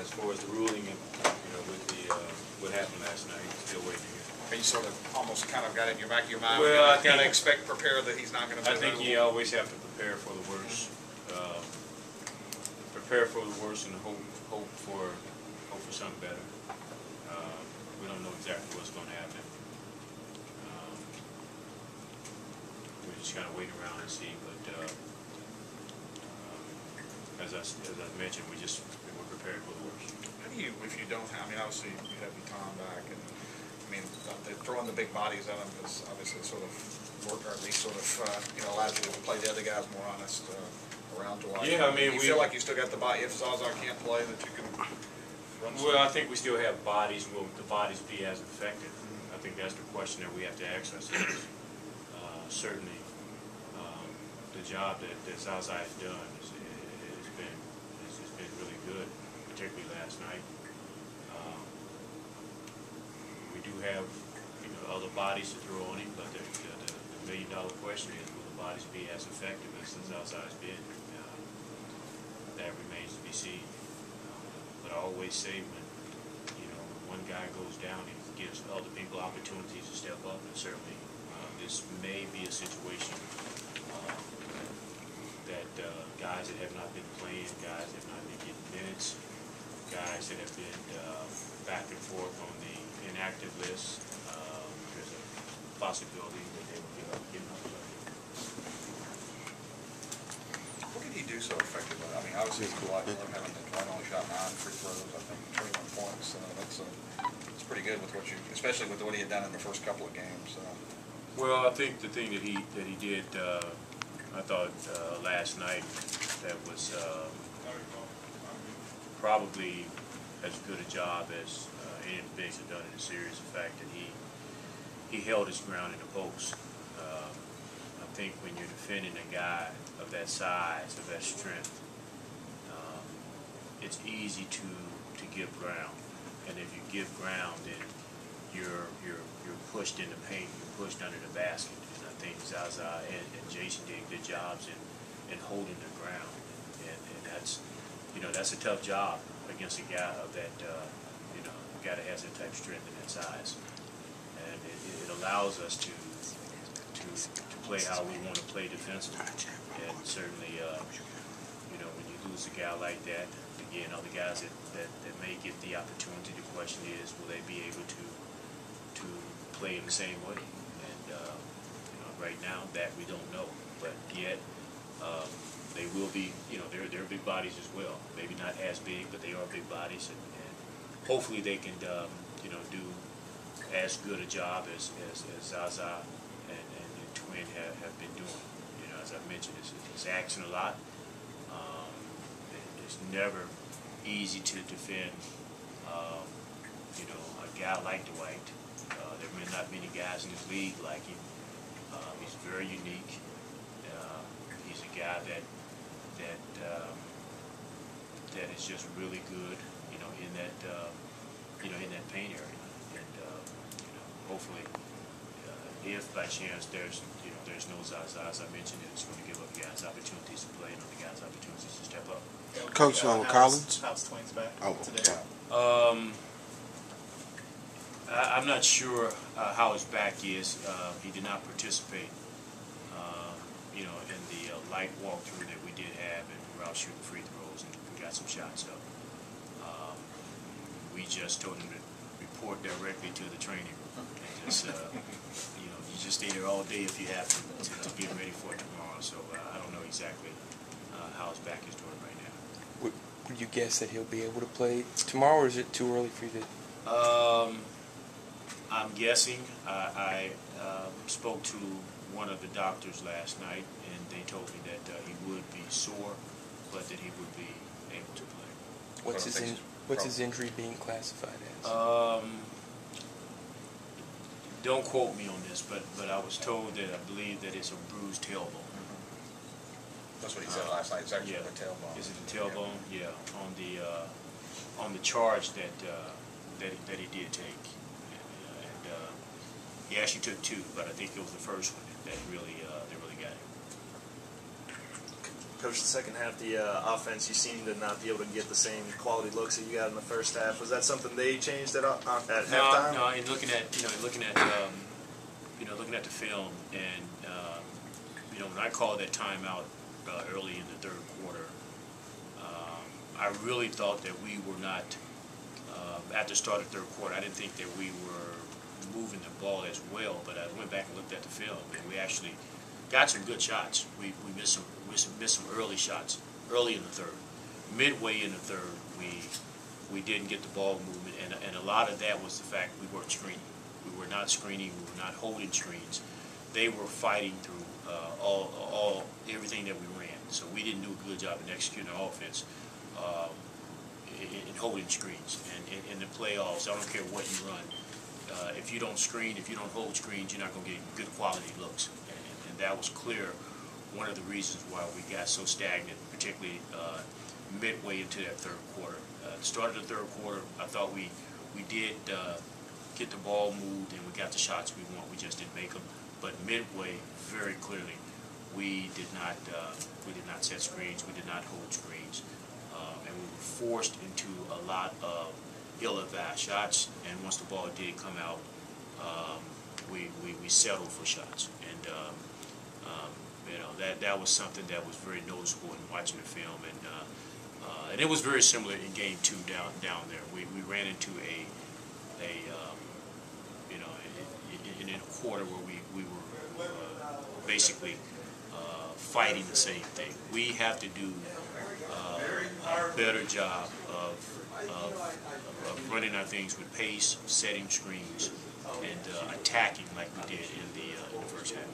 as far as the ruling, with the what happened last night, still waiting to hear. You sort of almost kind of got it in your back of your mind. Well, I got to prepare that he's not going to. I think you always have to prepare for the worst. Prepare for the worst and hope for something better. We don't know exactly what's going to happen. We're just kind of waiting around and see. But as I mentioned, we're prepared for the worst. How do you, if you don't have? I mean, obviously you have Tom back, and I mean, throwing the big bodies at him is obviously sort of work, or at least sort of allows you to play the other guys more honest around Dwight. Yeah, I mean, you feel like you still got the body. If Zaza can't play, that you can. Well, I think we still have bodies. Will the bodies be as effective? I think that's the question that we have to ask ourselves. Certainly, the job that Zaza has done has been really good, particularly last night. We do have other bodies to throw on him, but the million-dollar question is, will the bodies be as effective as Zaza has been? That remains to be seen. But I always say when one guy goes down, it gives other people opportunities to step up, and certainly this may be a situation that guys that have not been playing, guys that have not been getting minutes, guys that have been back and forth on the inactive list, there's a possibility that they will give up play. What did he do so effectively? I mean, obviously it's cool. Dwight only shot 9 free throws, I think 21 points. It's pretty good with especially with what he had done in the first couple of games. Well, I think the thing that he did, I thought last night, that was probably as good a job as any of the bigs have done in the series. The fact that he held his ground in the post. I think when you're defending a guy of that size, of that strength, it's easy to give ground, and if you give ground, then you're pushed in the paint, you're pushed under the basket. And I think Zaza and Jason did good jobs in holding the ground, and that's a tough job against a guy of that a guy that has that type of strength and that size, and it allows us to play how we want to play defensively. And certainly, when you lose a guy like that, again, other guys that may get the opportunity, the question is, will they be able to play in the same way? And right now, that we don't know. But yet, they will be, they're big bodies as well. Maybe not as big, but they are big bodies, and hopefully they can, do as good a job as Zaza and Twin have been doing. As I mentioned, it's action a lot. It's never easy to defend, a guy like Dwight. There may not many guys in this league like him. He's very unique. He's a guy that is just really good, in that paint area. And hopefully, if by chance there's no Zaza, as I mentioned, it's going to give other guys opportunities to play and other guys opportunities to step up. Coach Collins. How's Twins back today? I'm not sure how his back is. He did not participate, in the light walkthrough that we did have, and we were out shooting free throws and got some shots up. We just told him to report directly to the training room. And just, you just stay there all day if you have to get ready for tomorrow. So I don't know exactly how his back is doing right now. Would you guess that he'll be able to play tomorrow, or is it too early for you to? I'm guessing. I spoke to one of the doctors last night, and they told me that he would be sore, but that he would be able to play. What's his injury being classified as? Don't quote me on this, but I was told that I believe that it's a bruised tailbone. That's what he said last night. It's actually Yeah. the tailbone. Is it the tailbone? Yeah. On the charge that he did take, and he actually took 2, but I think it was the first one that really got him. Coach, the second half, the offense, you seem to not be able to get the same quality looks that you got in the first half. Was that something they changed at halftime? No. In looking at looking at the film, and when I called that timeout early in the third quarter, I really thought that we were not at the start of the third quarter. I didn't think that we were moving the ball as well, but I went back and looked at the film, and we actually got some good shots. We missed some early shots early in the third. Midway in the third, we didn't get the ball movement, and a lot of that was the fact we weren't screening. We were not screening. We were not holding screens. They were fighting through everything that we ran. So we didn't do a good job in executing our offense in holding screens. And in the playoffs, I don't care what you run. If you don't screen, if you don't hold screens, you're not going to get good quality looks. And that was clear. One of the reasons why we got so stagnant, particularly midway into that third quarter. The start of the third quarter, I thought we did get the ball moved and we got the shots we want. We just didn't make them. But midway, very clearly, we did not set screens. We did not hold screens, and we were forced into a lot of ill-advised shots. And once the ball did come out, we settled for shots. And that was something that was very noticeable in watching the film, and it was very similar in game 2 down there. We ran into in a quarter where we were basically fighting the same thing. We have to do a better job of running our things with pace, setting screens, and attacking like we did in the first half.